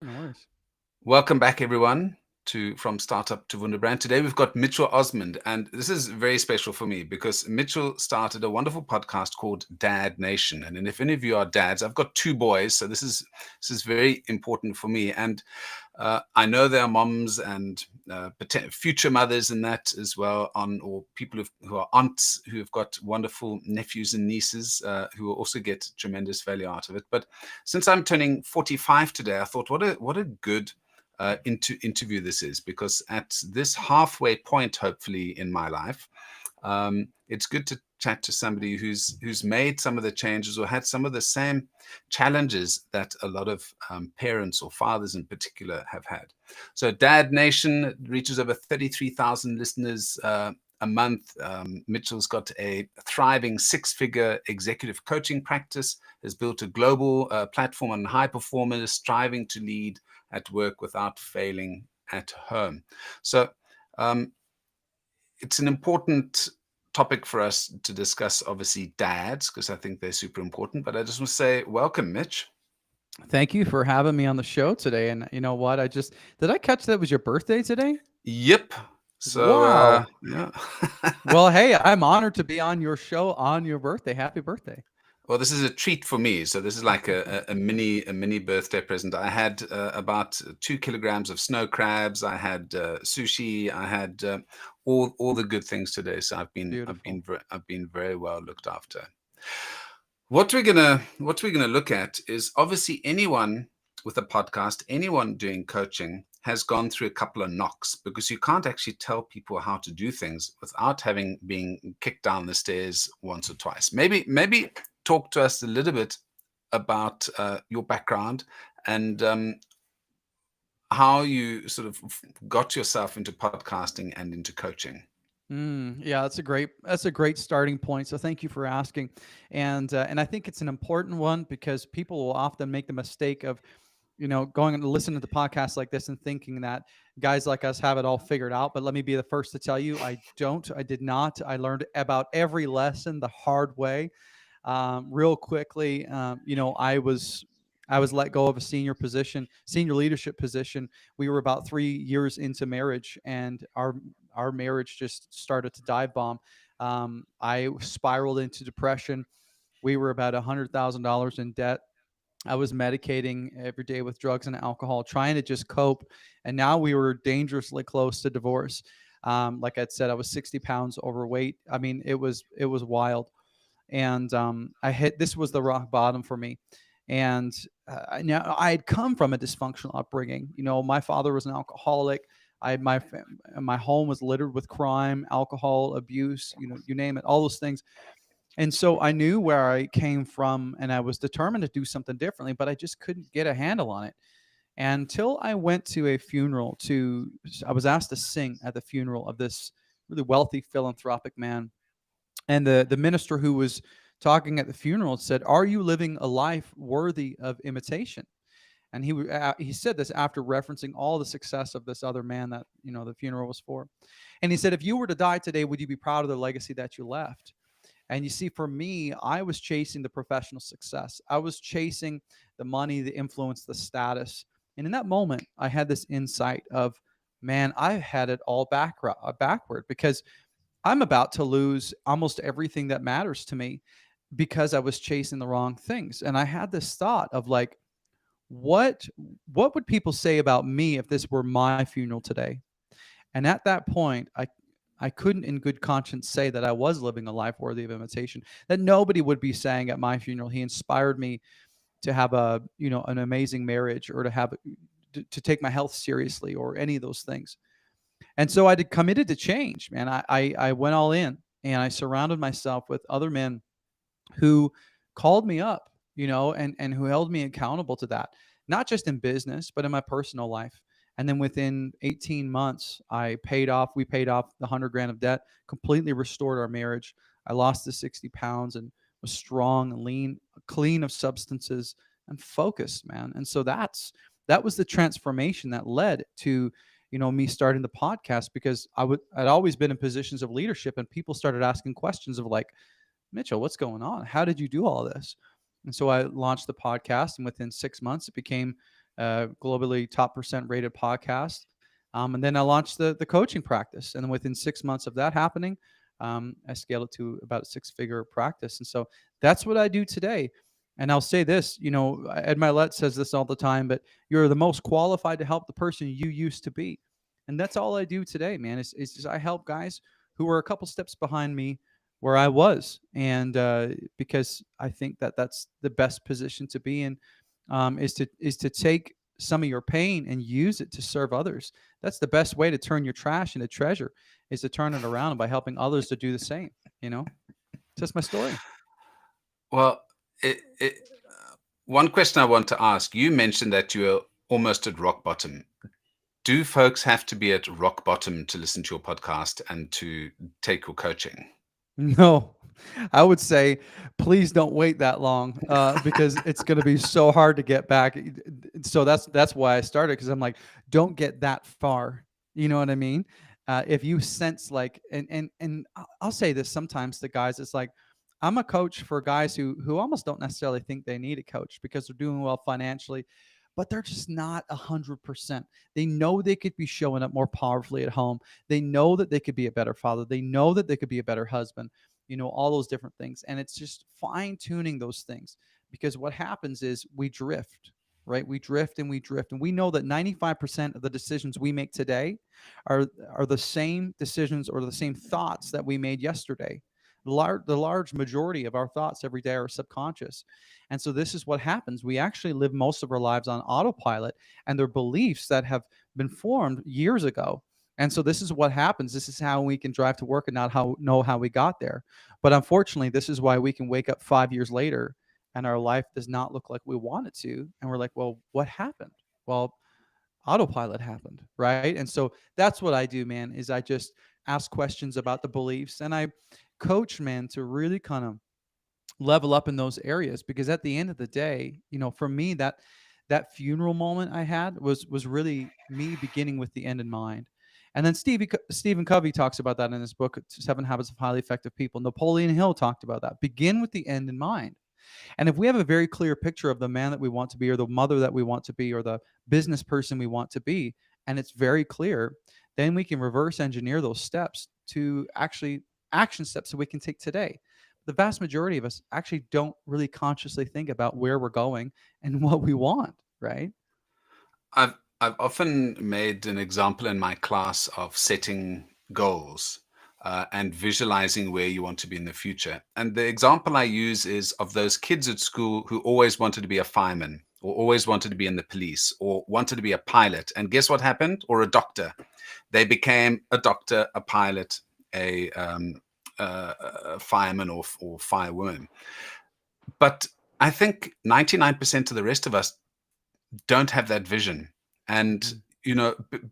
No worries. Welcome back, everyone, to From Startup to Wunderbrand. Today we've got Mitchell Osmond, and this is very special for me because Mitchell started a wonderful podcast called Dad Nation. And if any of you are dads, I've got two boys, so this is very important for me. And I know there are moms and future mothers in that as well, or people who are aunts who have got wonderful nephews and nieces who will also get tremendous value out of it. But since I'm turning 45 today, I thought, what a good interview this is, because at this halfway point, hopefully in my life, it's good to chat to somebody who's made some of the changes or had some of the same challenges that a lot of parents or fathers in particular have had. So Dad Nation reaches over 33,000 listeners a month. Mitchell's got a thriving six-figure executive coaching practice, has built a global platform on high performers striving to lead at work without failing at home. So it's an important topic for us to discuss, obviously, dads, because I think they're super important. But I just want to say, welcome, Mitch. Thank you for having me on the show today. And you know what? Did I catch that was your birthday today? Yep. So, Wow. yeah. Well, hey, I'm honored to be on your show on your birthday. Happy birthday. Well, this is a treat for me. So this is like a mini birthday present. I had about 2 kilograms of snow crabs. I had sushi. I had all the good things today. So Beautiful. I've been very well looked after. What we're gonna look at is, obviously, anyone with a podcast, anyone doing coaching has gone through a couple of knocks, because you can't actually tell people how to do things without having been kicked down the stairs once or twice. Maybe talk to us a little bit about your background and how you sort of got yourself into podcasting and into coaching. Yeah, that's a great starting point. So thank you for asking, and I think it's an important one because people will often make the mistake of going and listening to the podcast like this and thinking that guys like us have it all figured out. But let me be the first to tell you, I don't. I did not. I learned about every lesson the hard way. Real quickly, I was let go of a senior leadership position. We were about 3 years into marriage, and our marriage just started to dive bomb. I spiraled into depression. We were about $100,000 in debt. I was medicating every day with drugs and alcohol, trying to just cope. And now we were dangerously close to divorce. Like I said, I was 60 pounds overweight. I mean, it was wild. And I hit this was the rock bottom for me. And now I had come from a dysfunctional upbringing. My father was an alcoholic. I had my home was littered with crime, alcohol abuse. You name it, all those things. And so I knew where I came from, and I was determined to do something differently, but I just couldn't get a handle on it. And until I went to a funeral I was asked to sing at the funeral of this really wealthy philanthropic man. And the minister who was talking at the funeral said, "Are you living a life worthy of imitation?" And he said this after referencing all the success of this other man that the funeral was for. And he said, "If you were to die today, would you be proud of the legacy that you left?" And you see, for me, I was chasing the professional success. I was chasing the money, the influence, the status. And in that moment, I had this insight of, man, I've had it all backward, because I'm about to lose almost everything that matters to me because I was chasing the wrong things. And I had this thought of like, what what would people say about me if this were my funeral today? And at that point, I couldn't in good conscience say that I was living a life worthy of imitation, that nobody would be saying at my funeral, he inspired me to have an amazing marriage, or to take my health seriously, or any of those things. And so I did committed to change, man. I went all in, and I surrounded myself with other men who called me up, and who held me accountable to that, not just in business, but in my personal life. And then within 18 months, we paid off the 100 grand of debt, completely restored our marriage. I lost the 60 pounds and was strong and lean, clean of substances, and focused, man. And so that was the transformation that led to, me starting the podcast, because I'd always been in positions of leadership, and people started asking questions of like, Mitchell, what's going on? How did you do all this? And so I launched the podcast, and within 6 months, it became globally top percent rated podcast. And then I launched the coaching practice, and then within 6 months of that happening, I scaled it to about a six-figure practice. And so that's what I do today. And I'll say this, Ed Milet says this all the time, but you're the most qualified to help the person you used to be. And that's all I do today, man. Is just I help guys who are a couple steps behind me where I was, and because I think that that's the best position to be in, is to take some of your pain and use it to serve others. That's the best way to turn your trash into treasure, is to turn it around by helping others to do the same. That's my story. Well, one question I want to ask, you mentioned that you were almost at rock bottom. Do folks have to be at rock bottom to listen to your podcast and to take your coaching? No, I would say please don't wait that long, because it's going to be so hard to get back. So that's why I started, because I'm like, don't get that far. You know what I mean? If you sense like, and I'll say this sometimes to guys, it's like, I'm a coach for guys who almost don't necessarily think they need a coach because they're doing well financially, but they're just not 100%. They know they could be showing up more powerfully at home. They know that they could be a better father. They know that they could be a better husband, all those different things. And it's just fine tuning those things, because what happens is we drift, right? We drift and we drift. And we know that 95% of the decisions we make today are the same decisions or the same thoughts that we made yesterday. The large majority of our thoughts every day are subconscious. And so this is what happens. We actually live most of our lives on autopilot, and they're beliefs that have been formed years ago. And so this is what happens. This is how we can drive to work and not know how we got there. But unfortunately, this is why we can wake up 5 years later and our life does not look like we want it to. And we're like, well, what happened? Well, autopilot happened, right? And so that's what I do, man, is I just ask questions about the beliefs, and I coach, man, to really kind of level up in those areas. Because at the end of the day, for me, that funeral moment I had was really me beginning with the end in mind. And then Stephen Covey talks about that in his book, Seven Habits of Highly Effective People. Napoleon Hill talked about that. Begin with the end in mind. And if we have a very clear picture of the man that we want to be, or the mother that we want to be, or the business person we want to be, and it's very clear, then we can reverse engineer those steps to actually action steps that we can take today. The vast majority of us actually don't really consciously think about where we're going and what we want, right? I've often made an example in my class of setting goals and visualizing where you want to be in the future. And the example I use is of those kids at school who always wanted to be a fireman, or always wanted to be in the police, or wanted to be a pilot. And guess what happened? Or a doctor. They became a doctor, a pilot, a fireman, or firewoman. But I think 99% of the rest of us don't have that vision. And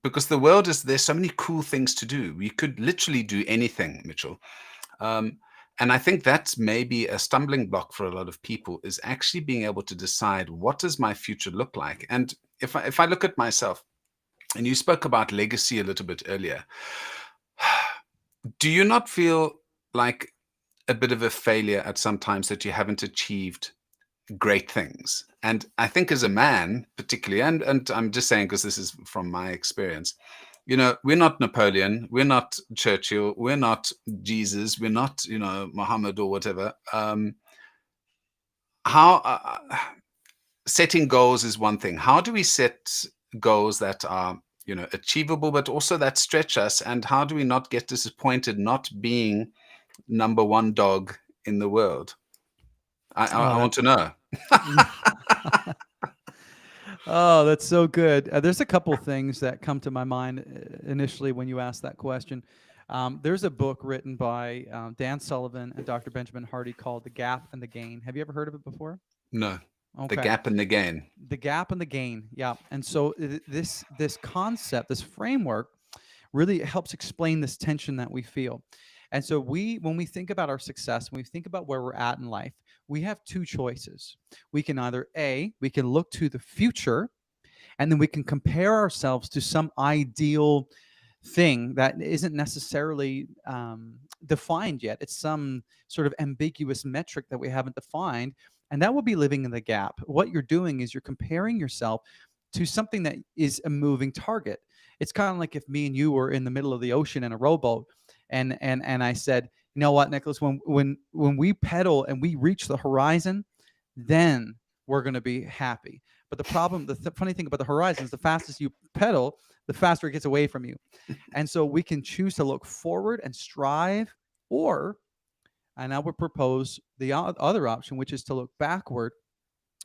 because the world there's so many cool things to do. We could literally do anything, Mitchell. And I think that's maybe a stumbling block for a lot of people, is actually being able to decide, what does my future look like? And if I look at myself, and you spoke about legacy a little bit earlier, do you not feel like a bit of a failure at some times that you haven't achieved great things? And I think as a man, particularly, and I'm just saying because this is from my experience, we're not Napoleon, we're not Churchill, we're not Jesus, we're not, Muhammad or whatever. How setting goals is one thing. How do we set goals that are, achievable, but also that stretch us? And how do we not get disappointed not being number one dog in the world? I want to know. Oh, that's so good. There's a couple things that come to my mind initially when you ask that question. There's a book written by Dan Sullivan and Dr. Benjamin Hardy called The Gap and the Gain. Have you ever heard of it before? No. Okay. The Gap and the Gain. The Gap and the Gain. Yeah. And so this concept, this framework really helps explain this tension that we feel. And so when we think about our success, when we think about where we're at in life, we have two choices. We can either we can look to the future, and then we can compare ourselves to some ideal thing that isn't necessarily defined yet. It's some sort of ambiguous metric that we haven't defined, and that will be living in the gap. What you're doing is you're comparing yourself to something that is a moving target. It's kind of like if me and you were in the middle of the ocean in a rowboat, and I said, you know what, Nicholas, when we pedal and we reach the horizon, then we're going to be happy. But the problem, the funny thing about the horizon is the fastest you pedal, the faster it gets away from you. And so we can choose to look forward and strive, or, and I would propose the other option, which is to look backward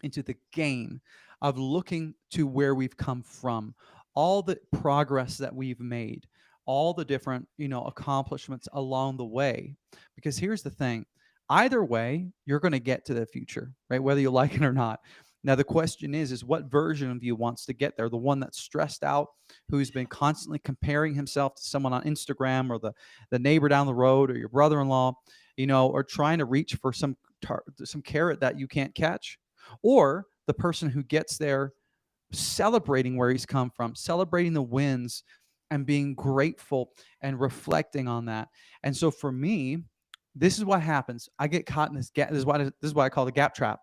into the gain of looking to where we've come from, all the progress that we've made, all the different, accomplishments along the way. Because here's the thing, either way, you're going to get to the future, right? Whether you like it or not. Now, the question is what version of you wants to get there? The one that's stressed out, who's been constantly comparing himself to someone on Instagram, or the neighbor down the road, or your brother-in-law, or trying to reach for some carrot that you can't catch, or the person who gets there celebrating where he's come from, celebrating the wins, and being grateful and reflecting on that. And so for me, this is what happens. I get caught in this gap. This is what I call the gap trap.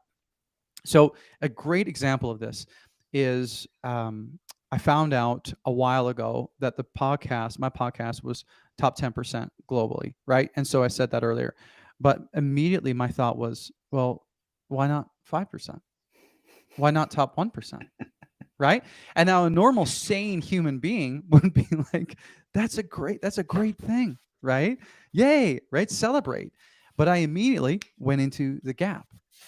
So a great example of this is I found out a while ago that my podcast was top 10% globally, right? And so I said that earlier. But immediately my thought was, well, why not 5%? Why not top 1%? Right? And now a normal, sane human being would be like, that's a great thing, right? Yay, right? Celebrate. But I immediately went into the gap,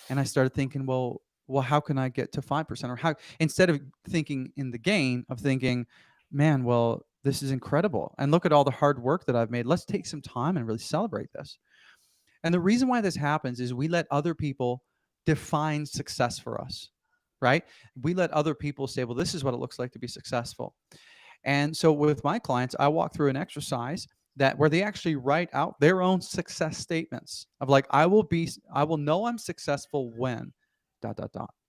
and I started thinking, well, how can I get to 5%? Or how, instead of thinking in the gain, of thinking, man, well, this is incredible. And look at all the hard work that I've made. Let's take some time and really celebrate this. And the reason why this happens is we let other people define success for us, right? We let other people say, well, this is what it looks like to be successful. And so with my clients, I walk through an exercise where they actually write out their own success statements of like, I will know I'm successful when ...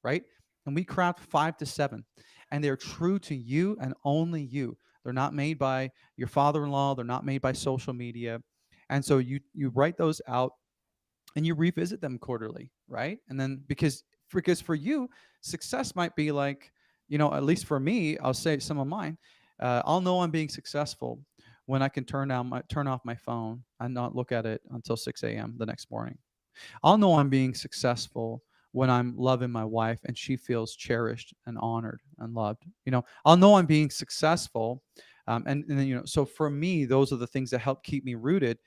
right? And we craft 5 to 7, and they're true to you and only you. They're not made by your father-in-law. They're not made by social media. And so you write those out, and you revisit them quarterly, right? And then because for you, success might be like, at least for me, I'll say some of mine. I'll know I'm being successful when I can turn off my phone and not look at it until 6 a.m. the next morning. I'll know I'm being successful when I'm loving my wife and she feels cherished and honored and loved. I'll know I'm being successful. And then, so for me, those are the things that help keep me rooted.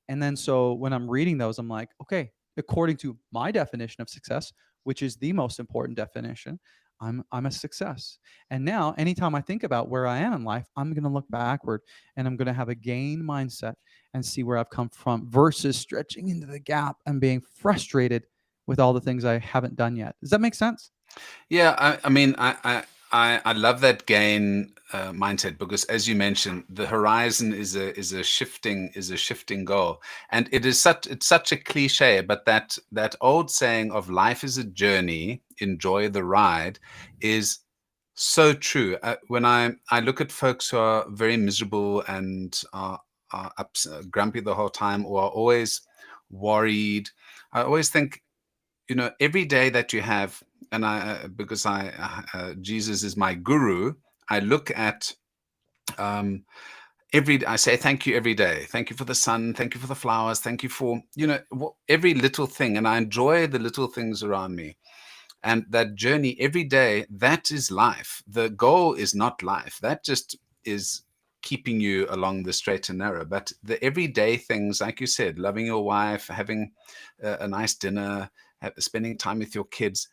And then, so when I'm reading those, I'm like, okay, according to my definition of success, which is the most important definition, I'm a success. And now, anytime I think about where I am in life, I'm going to look backward, and I'm going to have a gain mindset and see where I've come from, versus stretching into the gap and being frustrated with all the things I haven't done yet. Does that make sense? Yeah, I mean, I love that gain mindset, because, as you mentioned, the horizon is a shifting goal, and it's such a cliche, but that old saying of life is a journey, enjoy the ride, is so true. When I look at folks who are very miserable and are grumpy the whole time, or are always worried, I always think, every day that you have, and because Jesus is my guru, I look at I say thank you every day. Thank you for the sun. Thank you for the flowers. Thank you for, every little thing. And I enjoy the little things around me. And that journey every day, that is life. The goal is not life. That just is keeping you along the straight and narrow. But the everyday things, like you said, loving your wife, having a nice dinner, spending time with your kids,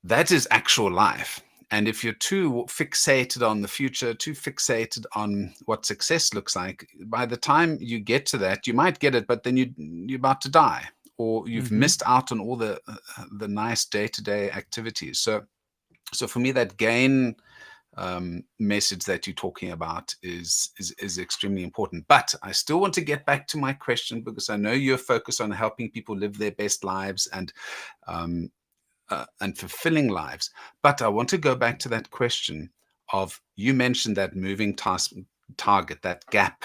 that is actual life. And if you're too fixated on the future, too fixated on what success looks like, by the time you get to that, you might get it, but then you're about to die, or you've missed out on all the nice day-to-day activities. So for me, that gain message that you're talking about is extremely important. But I still want to get back to my question, because I know you're focused on helping people live their best lives and fulfilling lives. But I want to go back to that question of, you mentioned that moving target, that gap.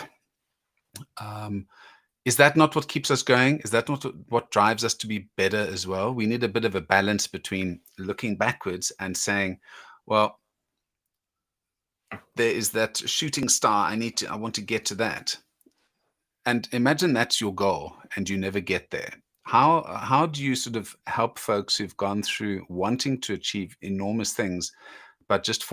Is that not what keeps us going? Is that not what drives us to be better as well? We need a bit of a balance between looking backwards and saying, well, there is that shooting star. I want to get to that. And imagine that's your goal and you never get there. How do you sort of help folks who've gone through wanting to achieve enormous things, but just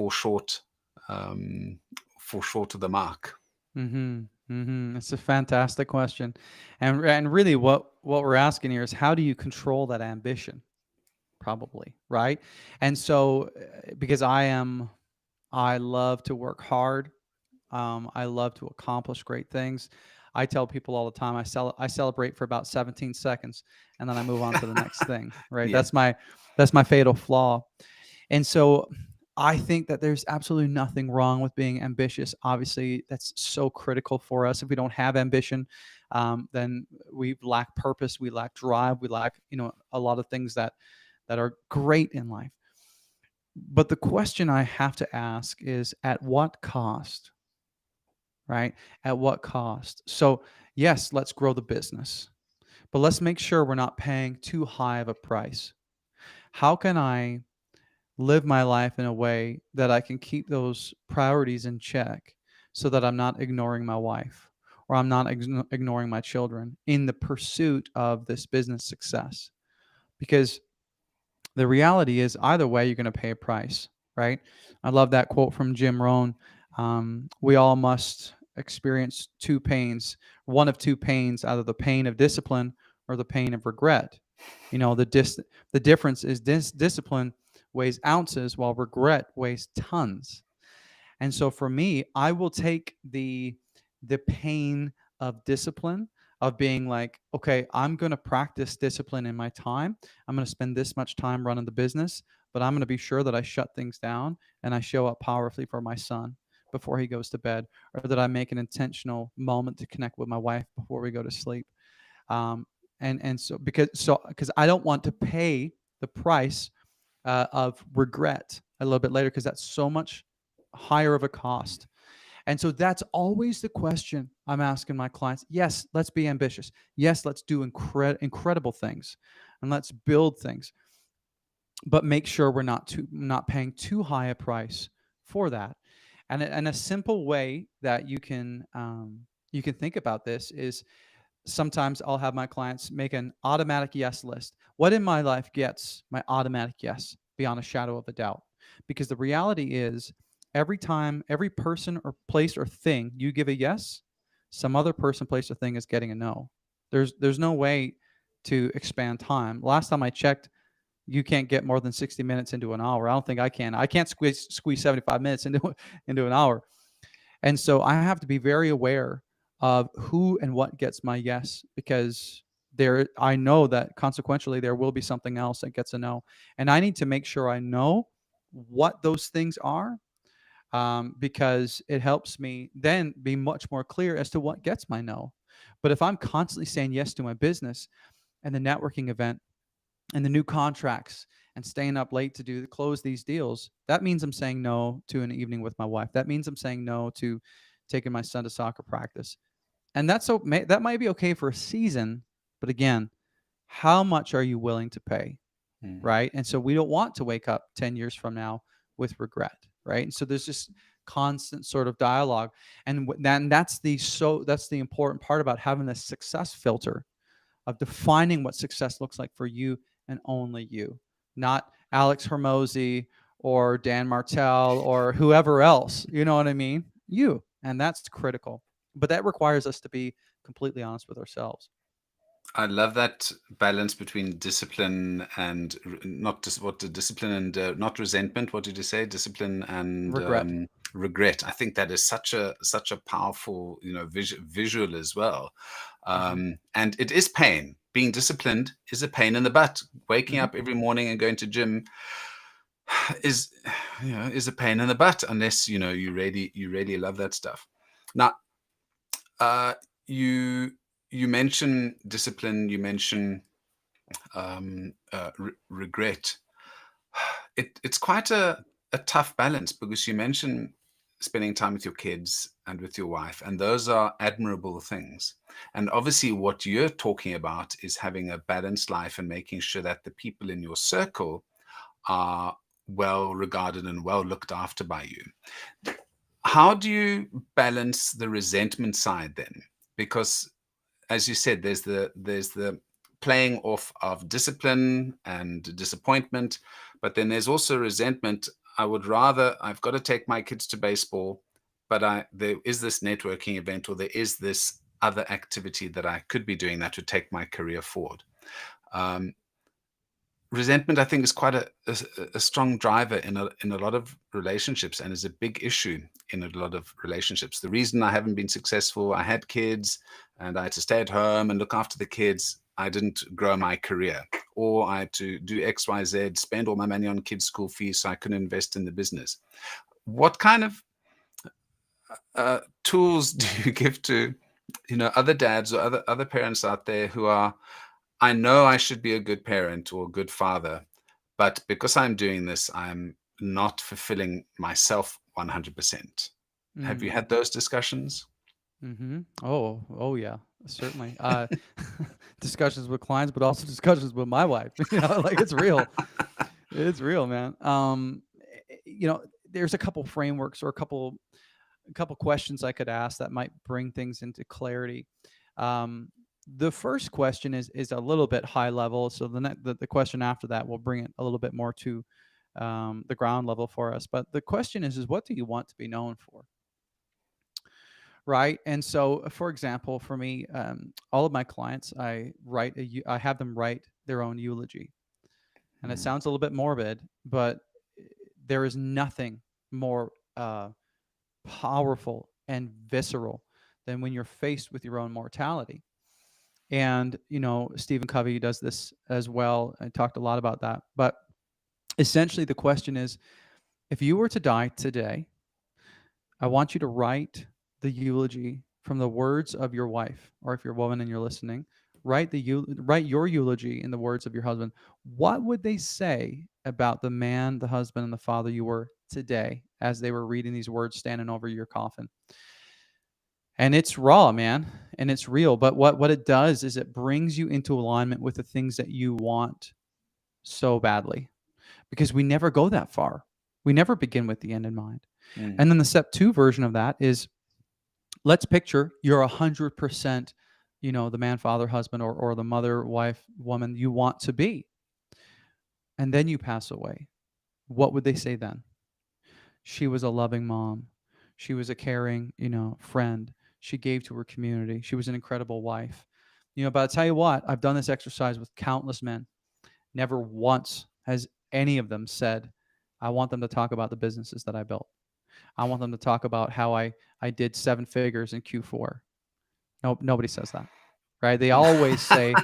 um, fall short of the mark? It's a fantastic question, and really, what we're asking here is how do you control that ambition? Probably, right? And so, because I love to work hard. I love to accomplish great things. I tell people all the time I celebrate for about 17 seconds and then I move on to the next thing, right? Yeah. That's my fatal flaw. And so I think that there's absolutely nothing wrong with being ambitious. Obviously, that's so critical for us. If we don't have ambition, then we lack purpose, we lack drive, we lack, a lot of things that are great in life. But the question I have to ask is at what cost? Right? At what cost? So, yes, let's grow the business, but let's make sure we're not paying too high of a price. How can I live my life in a way that I can keep those priorities in check so that I'm not ignoring my wife or I'm not ignoring my children in the pursuit of this business success? Because the reality is, either way, you're going to pay a price, right? I love that quote from Jim Rohn. We all must experience two pains, one of two pains, either the pain of discipline or the pain of regret. The difference is discipline weighs ounces while regret weighs tons. And so for me, I will take the pain of discipline, of being like, okay, I'm going to practice discipline in my time. I'm going to spend this much time running the business, but I'm going to be sure that I shut things down and I show up powerfully for my son before he goes to bed, or that I make an intentional moment to connect with my wife before we go to sleep. And so because I don't want to pay the price of regret a little bit later, because that's so much higher of a cost. And so that's always the question I'm asking my clients. Yes, let's be ambitious. Yes, let's do incredible things and let's build things. But make sure we're not paying too high a price for that. And a simple way that you can think about this is, sometimes I'll have my clients make an automatic yes list. What in my life gets my automatic yes beyond a shadow of a doubt? Because the reality is, every time, every person or place or thing you give a yes, some other person, place, or thing is getting a no. There's no way to expand time. Last time I checked, you can't get more than 60 minutes into an hour. I don't think I can. I can't squeeze 75 minutes into an hour. And so I have to be very aware of who and what gets my yes, because I know that consequentially there will be something else that gets a no. And I need to make sure I know what those things are, because it helps me then be much more clear as to what gets my no. But if I'm constantly saying yes to my business and the networking event and the new contracts and staying up late to close these deals, that means I'm saying no to an evening with my wife. That means I'm saying no to taking my son to soccer practice. And that might be okay for a season, but again, how much are you willing to pay? Right? And so we don't want to wake up 10 years from now with regret, right? And so there's just constant sort of dialogue. And then that's the important part about having this success filter, of defining what success looks like for you and only you, not Alex Hormozy or Dan Martell or whoever else. You know what I mean? You. And that's critical. But that requires us to be completely honest with ourselves. I love that balance between discipline and discipline and not resentment. What did you say? Discipline and Regret. regret. I think that is such a powerful, visual as well. And it is pain. Being disciplined is a pain in the butt. Waking up every morning and going to gym is a pain in the butt, unless you really love that stuff. Now, you mention discipline, you mention regret. It's quite a tough balance, because you mention spending time with your kids and with your wife, and those are admirable things. And obviously what you're talking about is having a balanced life and making sure that the people in your circle are well regarded and well looked after by you. How do you balance the resentment side then? Because as you said, there's the playing off of discipline and disappointment, but then there's also resentment. I've got to take my kids to baseball, but there is this networking event, or there is this other activity that I could be doing that would take my career forward. Um, Resentment, I think, is quite a strong driver in a lot of relationships, and is a big issue in a lot of relationships. The reason I haven't been successful, I had kids and I had to stay at home and look after the kids. I didn't grow my career, or I had to do X, Y, Z, spend all my money on kids' school fees so I couldn't invest in the business. What kind of tools do you give to, other dads or other parents out there who are, I know I should be a good parent or a good father, but because I'm doing this, I'm not fulfilling myself 100%. Have you Mm. had those discussions? Oh yeah, certainly. Discussions with clients, but also discussions with my wife. Like it's real. It's real, man. There's a couple frameworks or a couple questions I could ask that might bring things into clarity. Um, the first question is a little bit high level, so the question after that will bring it a little bit more to the ground level for us. But the question is what do you want to be known for? Right. And so, for example, for me, all of my clients, I have them write their own eulogy. And it Mm, sounds a little bit morbid, but there is nothing more powerful and visceral than when you're faced with your own mortality. And, Stephen Covey does this as well. I talked a lot about that. But essentially, the question is, if you were to die today, I want you to write the eulogy from the words of your wife, or if you're a woman and you're listening, write your eulogy in the words of your husband. What would they say about the man, the husband, and the father you were today as they were reading these words standing over your coffin? And it's raw, man, and it's real. But what it does is it brings you into alignment with the things that you want so badly, because we never go that far. We never begin with the end in mind. mm, And then the step two version of that is, let's picture you're 100%, the man, father, husband, or the mother, wife, woman you want to be. And then you pass away. What would they say then? She was a loving mom. She was a caring, friend. She gave to her community. She was an incredible wife. But I'll tell you what, I've done this exercise with countless men. Never once has any of them said, I want them to talk about the businesses that I built. I want them to talk about how I did seven figures in Q4. Nope, nobody says that, right? They always say,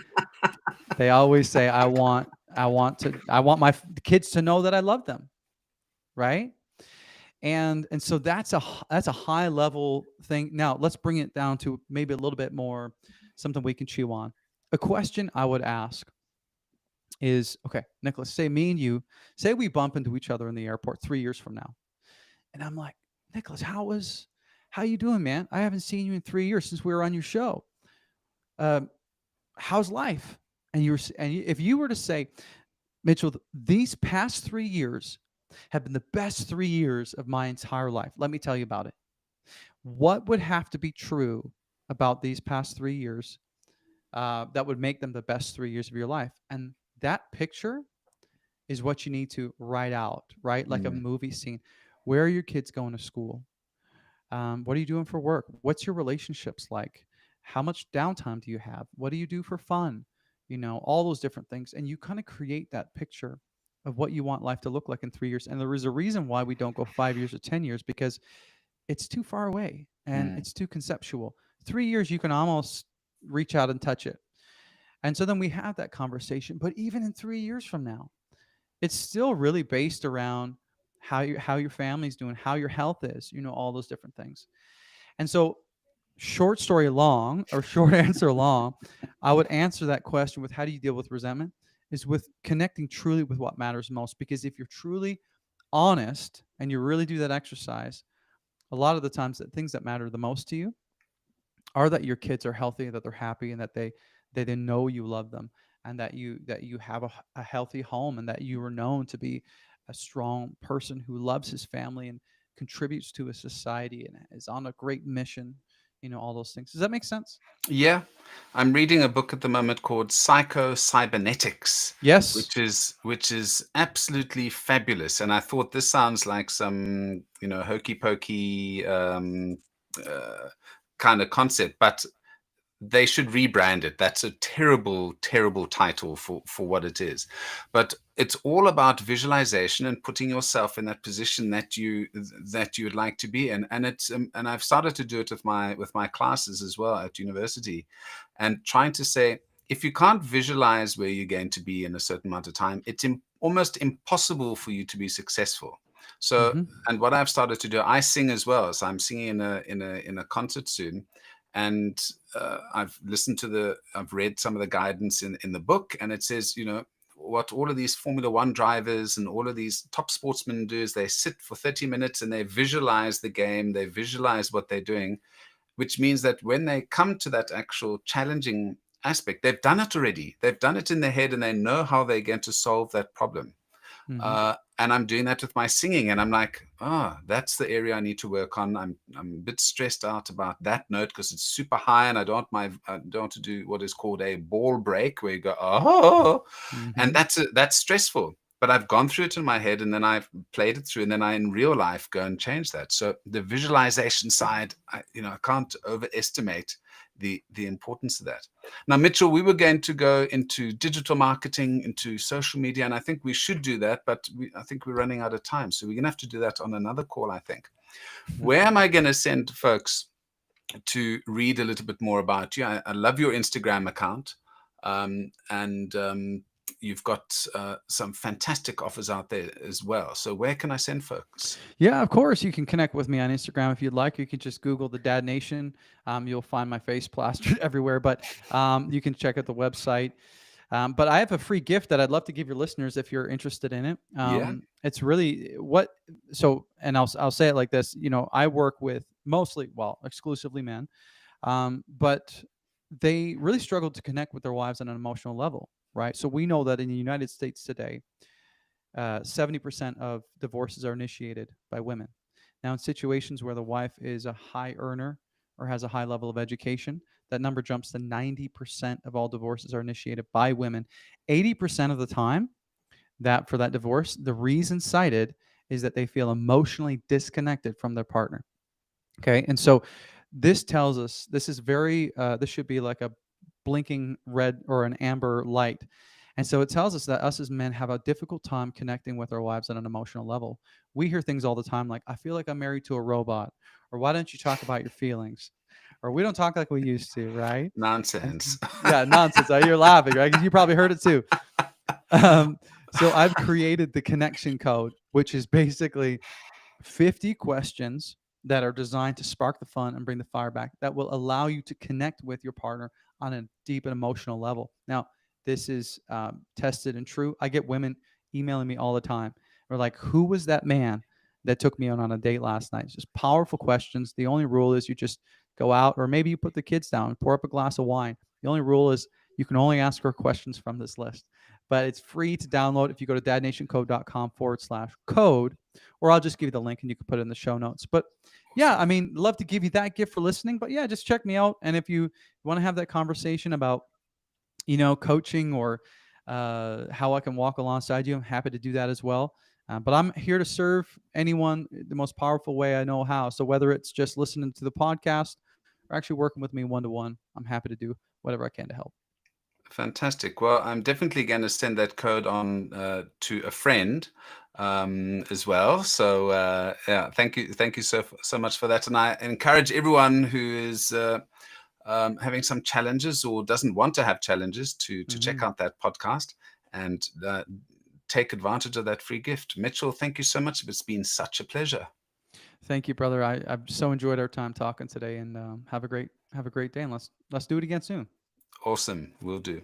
I want my kids to know that I love them, right? And so that's a high level thing. Now let's bring it down to maybe a little bit more, something we can chew on. A question I would ask is, okay, Nicholas, say me and you, say we bump into each other in the airport 3 years from now, and I'm like, Nicholas, how you doing, man? I haven't seen you in 3 years since we were on your show. Um, how's life? If you were to say, Mitchell, these past 3 years have been the best 3 years of my entire life. Let me tell you about it. What would have to be true about these past 3 years that would make them the best 3 years of your life? And that picture is what you need to write out, right? Like a mm, movie scene. Where are your kids going to school? What are you doing for work? What's your relationships like? How much downtime do you have? What do you do for fun? All those different things. And you kind of create that picture of what you want life to look like in 3 years. And there is a reason why we don't go 5 years or 10 years, because it's too far away and mm, it's too conceptual. 3 years, you can almost reach out and touch it. And so then we have that conversation. But even in 3 years from now, it's still really based around how your family's doing, how your health is, all those different things. And so, short story long, or short answer long, I would answer that question with, how do you deal with resentment? Is with connecting truly with what matters most. Because if you're truly honest and you really do that exercise, a lot of the times the things that matter the most to you are that your kids are healthy, that they're happy, and that they know you love them, and that you have a healthy home, and that you are known to be a strong person who loves his family and contributes to a society and is on a great mission, all those things. Does that make sense? Yeah, I'm reading a book at the moment called Psycho-Cybernetics, Yes. which is absolutely fabulous. And I thought this sounds like some, hokey pokey kind of concept, but they should rebrand it. That's a terrible, terrible title for what it is. But it's all about visualization and putting yourself in that position that you would like to be in. And it's and I've started to do it with my classes as well at university, and trying to say, if you can't visualize where you're going to be in a certain amount of time, it's almost impossible for you to be successful. So, Hmm. and what I've started to do, I sing as well. So I'm singing in a concert soon, and I've read some of the guidance in the book, and it says, what all of these Formula One drivers and all of these top sportsmen do is they sit for 30 minutes and they visualize the game, they visualize what they're doing, which means that when they come to that actual challenging aspect, they've done it already. They've done it in their head and they know how they're going to solve that problem. Hmm. And I'm doing that with my singing, and I'm like, that's the area I need to work on. I'm a bit stressed out about that note because it's super high, and I don't want to do what is called a ball break, where you go, and Hmm. that's stressful. But I've gone through it in my head, and then I've played it through, and then I in real life go and change that. So the visualization side, I can't overestimate the importance of that. Now, Mitchell, we were going to go into digital marketing, into social media, and I think we should do that, but I think we're running out of time. So we're going to have to do that on another call, I think. Where am I going to send folks to read a little bit more about you? I love your Instagram account. And you've got some fantastic offers out there as well. So where can I send folks? Yeah, of course. You can connect with me on Instagram if you'd like. You can just Google the Dad Nation. You'll find my face plastered everywhere, but you can check out the website. But I have a free gift that I'd love to give your listeners if you're interested in it. Yeah. It's really and I'll say it like this. I work with exclusively men, but they really struggle to connect with their wives on an emotional level, right? So we know that in the United States today, 70% of divorces are initiated by women. Now, in situations where the wife is a high earner or has a high level of education, that number jumps to 90% of all divorces are initiated by women. 80% of the time, that for that divorce, the reason cited is that they feel emotionally disconnected from their partner. Okay. And so this tells us this is this should be like a blinking red or an amber light. And so it tells us that us as men have a difficult time connecting with our wives on an emotional level. We hear things all the time like, I feel like I'm married to a robot, or why don't you talk about your feelings? Or we don't talk like we used to, right? Nonsense. Yeah, nonsense. You're laughing, right? Because you probably heard it too. Um, so I've created the connection code, which is basically 50 questions that are designed to spark the fun and bring the fire back that will allow you to connect with your partner on a deep and emotional level. Now, this is tested and true. I get women emailing me all the time. They're like, who was that man that took me on a date last night? It's just powerful questions. The only rule is you just go out, or maybe you put the kids down, pour up a glass of wine. The only rule is you can only ask her questions from this list. But it's free to download if you go to dadnationcode.com/code, or I'll just give you the link and you can put it in the show notes. But yeah, I mean, love to give you that gift for listening. But yeah, just check me out. And if you want to have that conversation about, coaching or how I can walk alongside you, I'm happy to do that as well. But I'm here to serve anyone the most powerful way I know how. So whether it's just listening to the podcast or actually working with me one-to-one, I'm happy to do whatever I can to help. Fantastic. Well, I'm definitely going to send that code on to a friend as well. So yeah, thank you so much for that. And I encourage everyone who is having some challenges or doesn't want to have challenges to check out that podcast and take advantage of that free gift. Mitchell, thank you so much. It's been such a pleasure. Thank you, brother. I've so enjoyed our time talking today, and have a great day. And let's do it again soon. Awesome. Will do.